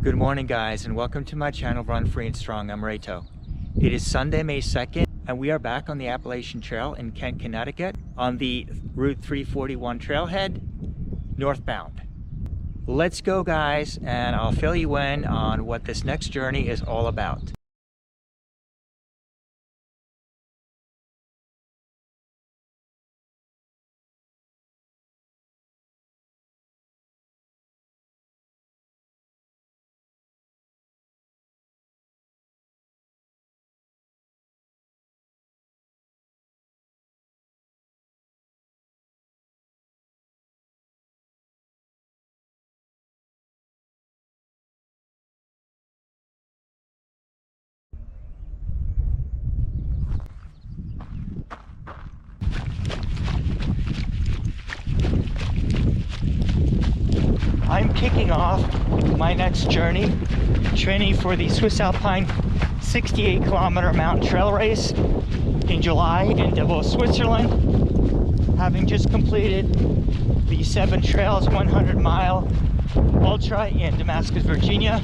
Good morning guys, and welcome to my channel Run Free and Strong. I'm Reto. It is Sunday, May 2nd, and we are back on the Appalachian Trail in Kent, Connecticut on the Route 341 trailhead northbound. Let's go guys, and I'll fill you in on what this next journey is all about. I'm kicking off my next journey, training for the Swiss Alpine 68-kilometer mountain trail race in July in Davos, Switzerland. Having just completed the 7 Trails 100-mile ultra in Damascus, Virginia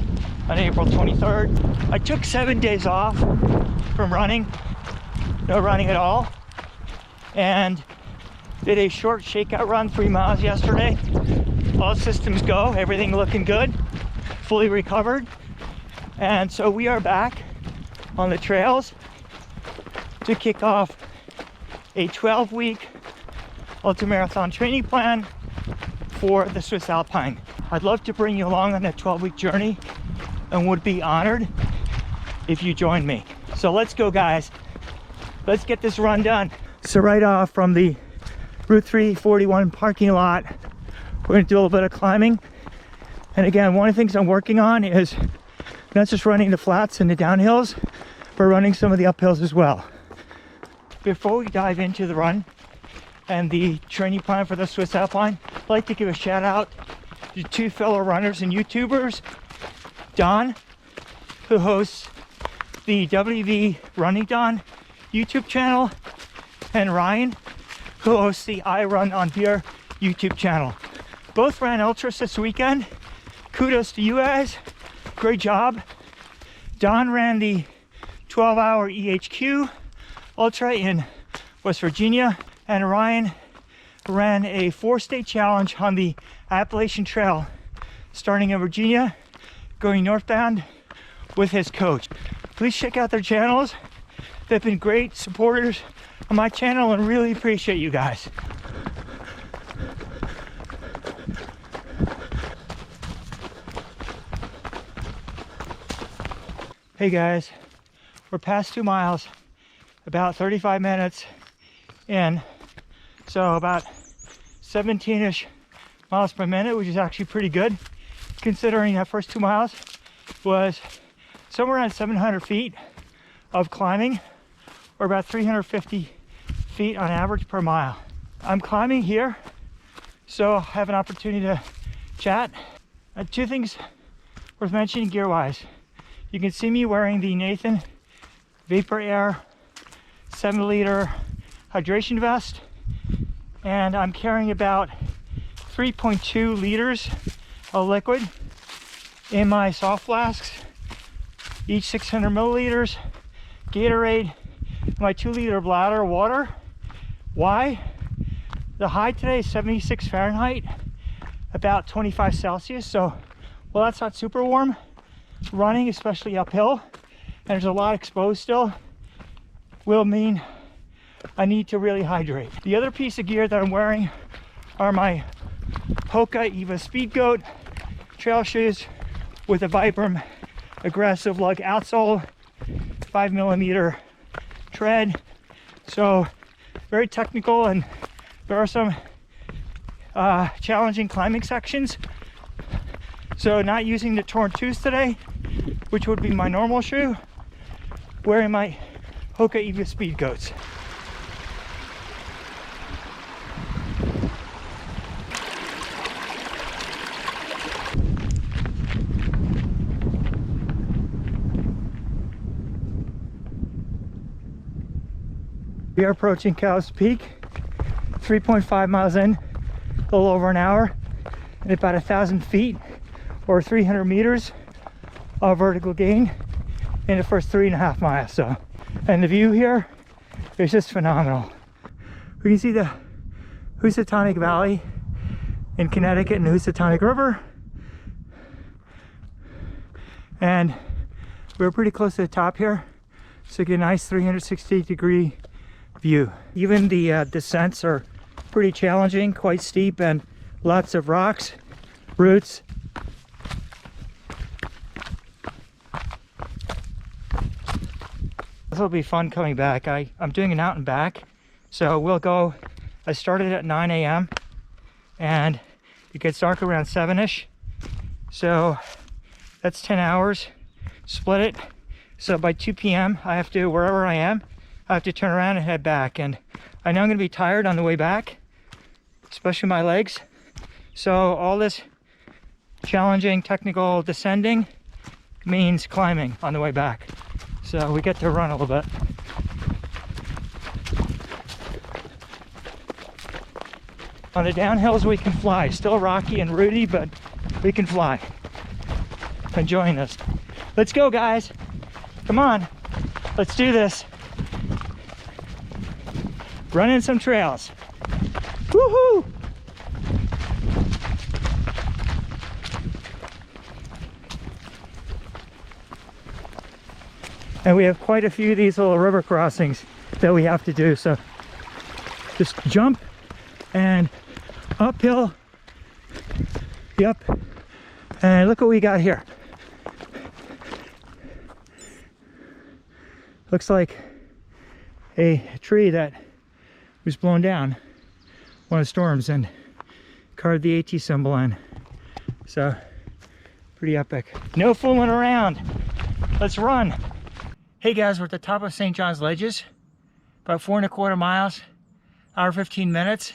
on April 23rd. I took 7 days off from running, no running at all, and did a short shakeout run, 3 miles yesterday. All systems go, everything looking good, fully recovered. And so we are back on the trails to kick off a 12-week ultramarathon training plan for the Swiss Alpine. I'd love to bring you along on that 12-week journey and would be honored if you join me. So let's go guys, let's get this run done. So right off from the Route 341 parking lot, we're going to do a little bit of climbing. And again, one of the things I'm working on is not just running the flats and the downhills, but running some of the uphills as well. Before we dive into the run and the training plan for the Swiss Alpine, I'd like to give a shout out to 2 fellow runners and YouTubers, Don, who hosts the WV Running Don YouTube channel, and Ryan, who hosts the I Run on Beer YouTube channel. Both ran ultras this weekend. Kudos to you guys, great job. Don ran the 12-hour EHQ ultra in West Virginia, and Ryan ran a 4-state challenge on the Appalachian Trail, starting in Virginia, going northbound with his coach. Please check out their channels. They've been great supporters on my channel and really appreciate you guys. Hey guys, we're past 2 miles, about 35 minutes in, so about 17-ish miles per minute, which is actually pretty good, considering that first 2 miles was somewhere around 700 feet of climbing, or about 350 feet on average per mile. I'm climbing here, so I have an opportunity to chat. 2 things worth mentioning gear-wise. You can see me wearing the Nathan Vapor Air 7-liter hydration vest, and I'm carrying about 3.2 liters of liquid in my soft flasks, each 600 milliliters, Gatorade, my 2-liter bladder of water. Why? The high today is 76 Fahrenheit, about 25 Celsius, so well, that's not super warm. Running, especially uphill, and there's a lot exposed still, will mean I need to really hydrate. The other piece of gear that I'm wearing are my Hoka Eva Speed Goat trail shoes with a Vibram aggressive lug outsole, 5mm tread. So very technical, and there are some challenging climbing sections. So not using the Torn 2s today, which would be my normal shoe, wearing my Hoka Eva Speed Goats. We are approaching Cow's Peak, 3.5 miles in, a little over an hour, and about 1,000 feet or 300 meters our vertical gain in the first 3.5 miles. So, and the view here is just phenomenal. We can see the Housatonic Valley in Connecticut and the Housatonic River. And we're pretty close to the top here, so you get a nice 360-degree view. Even the descents are pretty challenging, quite steep, and lots of rocks, roots. This will be fun coming back. I'm doing an out and back, so we'll go. I started at 9 a.m. and it gets dark around 7ish, so that's 10 hours. Split it, so by 2 p.m. I have to, wherever I am, I have to turn around and head back. And I know I'm going to be tired on the way back, especially my legs. So all this challenging technical descending means climbing on the way back. So we get to run a little bit. On the downhills we can fly. Still rocky and rooty, but we can fly. Enjoying this. Let's go, guys. Come on. Let's do this. Running some trails. Woohoo! And we have quite a few of these little river crossings that we have to do. So just jump and uphill. Yep. And look what we got here. Looks like a tree that was blown down one of the storms and carved the AT symbol in. So pretty epic. No fooling around. Let's run. Hey guys, we're at the top of St. John's Ledges, about 4.25 miles, hour 15 minutes.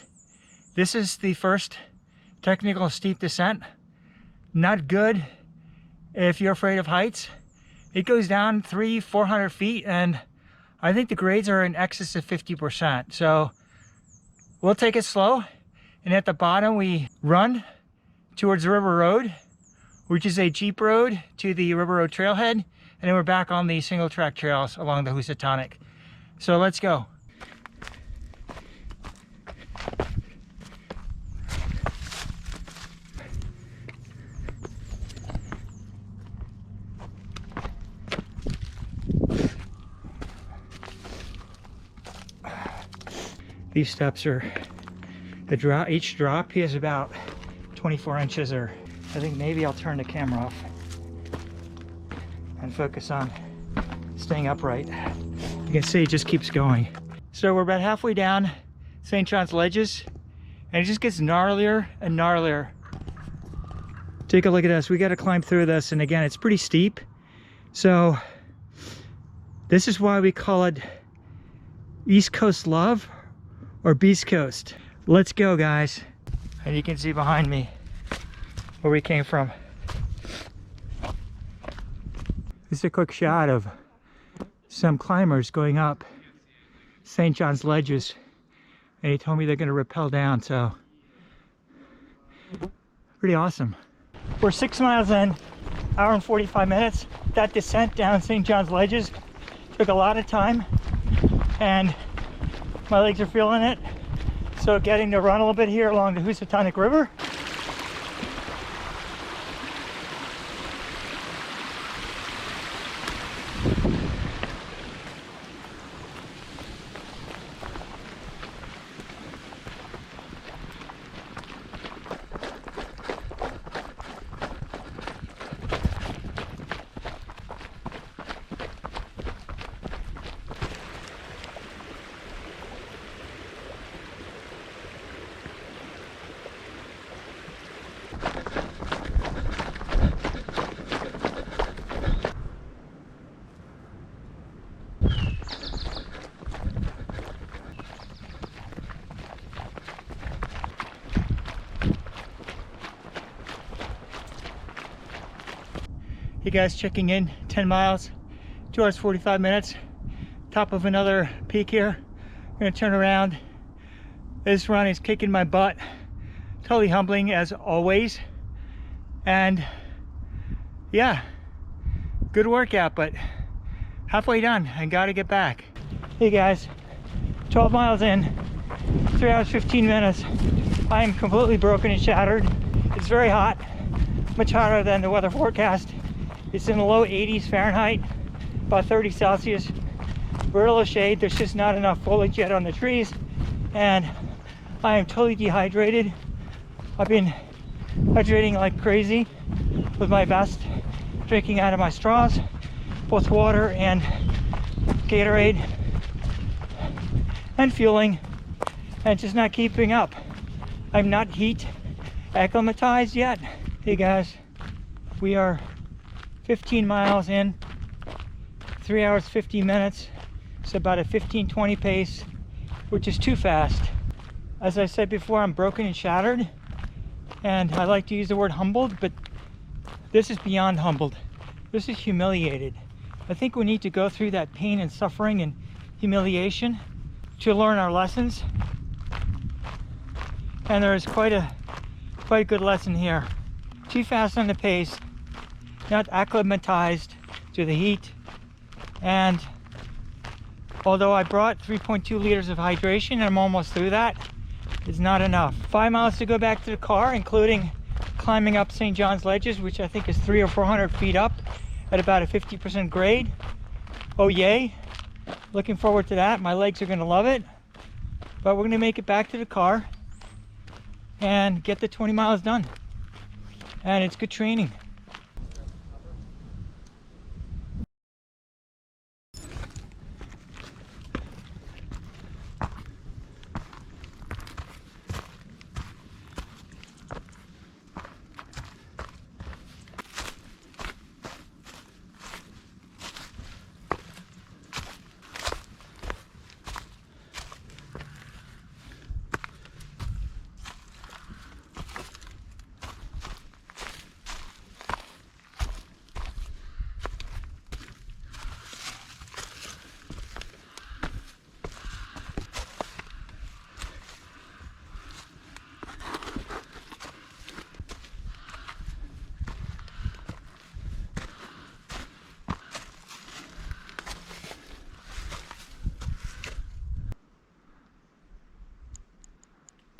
This is the first technical steep descent. Not good if you're afraid of heights. It goes down 300-400 feet, and I think the grades are in excess of 50%. So we'll take it slow, and at the bottom we run towards the River Road, which is a jeep road to the River Road trailhead, and then we're back on the single track trails along the Housatonic. So let's go. These steps are, each drop is about 24 inches, or I think maybe I'll turn the camera off and focus on staying upright. You can see it just keeps going. So we're about halfway down St. John's Ledges, and it just gets gnarlier and gnarlier. Take a look at this. We got to climb through this, and again, it's pretty steep. So this is why we call it East Coast Love or Beast Coast. Let's go, guys. And you can see behind me where we came from. This is a quick shot of some climbers going up St. John's Ledges, and he told me they're going to rappel down, so pretty awesome. We're 6 miles in, hour and 45 minutes. That descent down St. John's Ledges took a lot of time, and my legs are feeling it. So getting to run a little bit here along the Housatonic River. Hey guys, checking in, 10 miles, 2 hours 45 minutes, top of another peak here. I'm gonna turn around. This run is kicking my butt, totally humbling as always. And yeah, Good workout, but halfway done. I gotta get back. Hey guys, 12 miles in, 3 hours 15 minutes. I am completely broken and shattered. It's very hot, much hotter than the weather forecast. It's in the low 80s Fahrenheit, about 30 Celsius. Very little shade. There's just not enough foliage yet on the trees, and I am totally dehydrated. I've been hydrating like crazy with my vest, drinking out of my straws, both water and Gatorade, and fueling, and just not keeping up. I'm not heat acclimatized yet. Hey guys, we are 15 miles in, 3 hours 50 minutes. It's about a 15-20 pace, which is too fast. As I said before, I'm broken and shattered, and I like to use the word humbled, but this is beyond humbled. This is humiliated. I think we need to go through that pain and suffering and humiliation to learn our lessons. And there is quite a good lesson here. Too fast on the pace, not acclimatized to the heat, and although I brought 3.2 liters of hydration and I'm almost through that, it's not enough. 5 miles to go back to the car, including climbing up St. John's Ledges, which I think is 300 or 400 feet up at about a 50% grade. Oh yay, looking forward to that. My legs are gonna love it. But we're gonna make it back to the car and get the 20 miles done. And it's good training.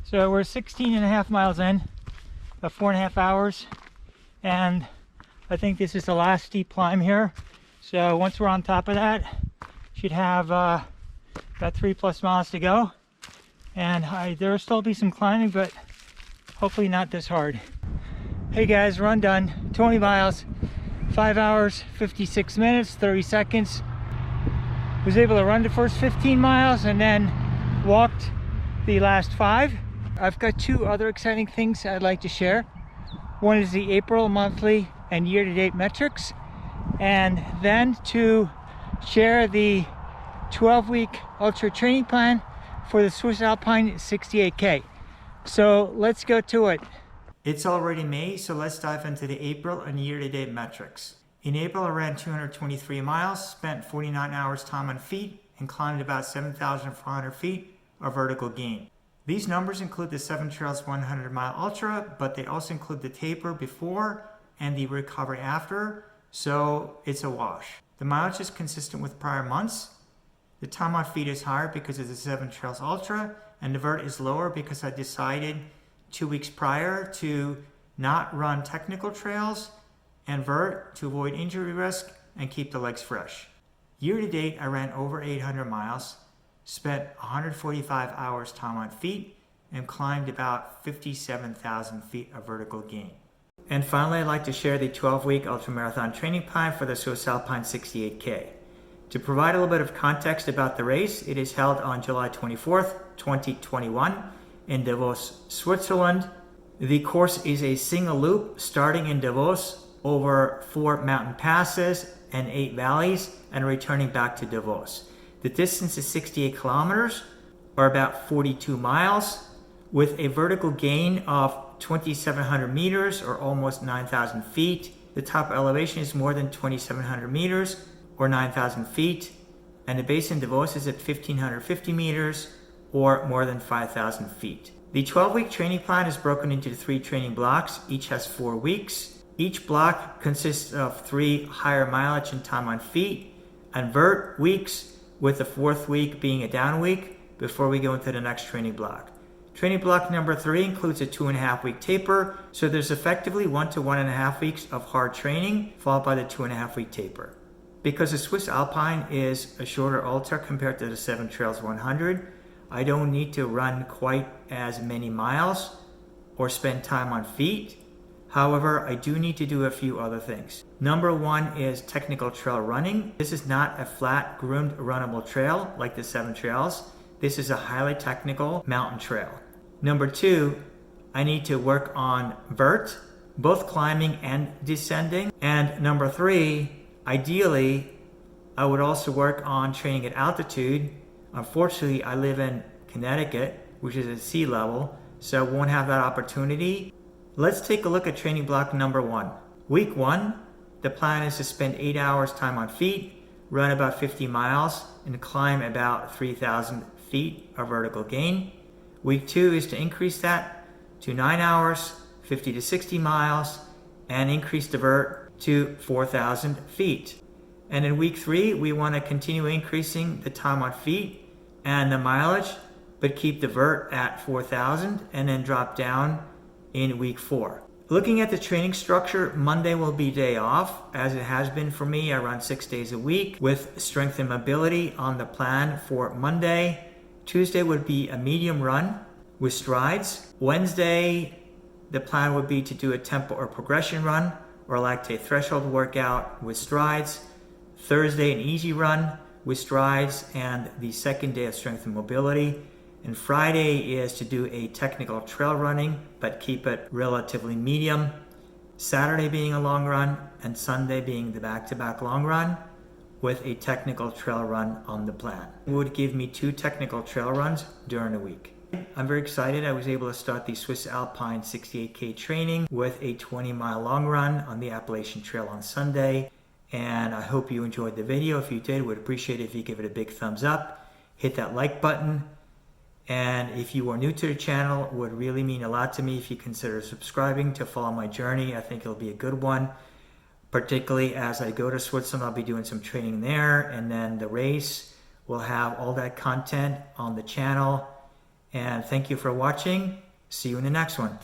So we're 16 and a half miles in, about 4.5 hours, and I think this is the last steep climb here. So once we're on top of that, should have about 3+ miles to go, and there will still be some climbing, but hopefully not this hard. Hey guys, run done, 20 miles, 5 hours, 56 minutes, 30 seconds. Was able to run the first 15 miles and then walked the last 5. I've got 2 other exciting things I'd like to share. One is the April monthly and year-to-date metrics, and then to share the 12-week ultra training plan for the Swiss Alpine 68K. So let's go to it. It's already May, so let's dive into the April and year-to-date metrics. In April, I ran 223 miles, spent 49 hours time on feet, and climbed about 7,400 feet of vertical gain. These numbers include the 7 Trails 100-mile ultra, but they also include the taper before and the recovery after, so it's a wash. The mileage is consistent with prior months. The time on feet is higher because of the 7 Trails ultra, and the vert is lower because I decided 2 weeks prior to not run technical trails and vert to avoid injury risk and keep the legs fresh. Year to date, I ran over 800 miles, spent 145 hours time on feet, and climbed about 57,000 feet of vertical gain. And finally, I'd like to share the 12-week ultramarathon training plan for the Swiss Alpine 68K. To provide a little bit of context about the race, it is held on July 24th, 2021 in Davos, Switzerland. The course is a single loop starting in Davos over 4 mountain passes and 8 valleys and returning back to Davos. The distance is 68 kilometers, or about 42 miles, with a vertical gain of 2,700 meters, or almost 9,000 feet. The top elevation is more than 2,700 meters, or 9,000 feet, and the base in Davos is at 1,550 meters, or more than 5,000 feet. The 12-week training plan is broken into 3 training blocks. Each has 4 weeks. Each block consists of 3 higher mileage and time on feet and vert weeks, with the 4th week being a down week before we go into the next training block. Training block number 3 includes a 2.5 week taper, so there's effectively 1 to 1.5 weeks of hard training, followed by the 2.5 week taper. Because the Swiss Alpine is a shorter ultra compared to the 7 Trails 100, I don't need to run quite as many miles or spend time on feet. However, I do need to do a few other things. Number 1 is technical trail running. This is not a flat, groomed, runnable trail like the 7 Trails. This is a highly technical mountain trail. Number 2, I need to work on vert, both climbing and descending. And number 3, ideally, I would also work on training at altitude. Unfortunately, I live in Connecticut, which is at sea level, so I won't have that opportunity. Let's take a look at training block number 1. Week 1, the plan is to spend 8 hours time on feet, run about 50 miles, and climb about 3,000 feet of vertical gain. Week 2 is to increase that to 9 hours, 50 to 60 miles, and increase the vert to 4,000 feet. And in week 3, we want to continue increasing the time on feet and the mileage, but keep the vert at 4,000 and then drop down in week 4. Looking at the training structure, Monday will be day off, as it has been for me. I run 6 days a week with strength and mobility on the plan for Monday. Tuesday would be a medium run with strides. Wednesday, the plan would be to do a tempo or progression run or lactate threshold workout with strides. Thursday, an easy run with strides and the second day of strength and mobility. And Friday is to do a technical trail running, but keep it relatively medium. Saturday being a long run, and Sunday being the back-to-back long run with a technical trail run on the plan. It would give me 2 technical trail runs during the week. I'm very excited. I was able to start the Swiss Alpine 68K training with a 20-mile long run on the Appalachian Trail on Sunday. And I hope you enjoyed the video. If you did, would appreciate it if you give it a big thumbs up. Hit that like button. And if you are new to the channel, it would really mean a lot to me if you consider subscribing to follow my journey. I think it'll be a good one, particularly as I go to Switzerland. I'll be doing some training there, and then the race will have all that content on the channel. And thank you for watching. See you in the next one.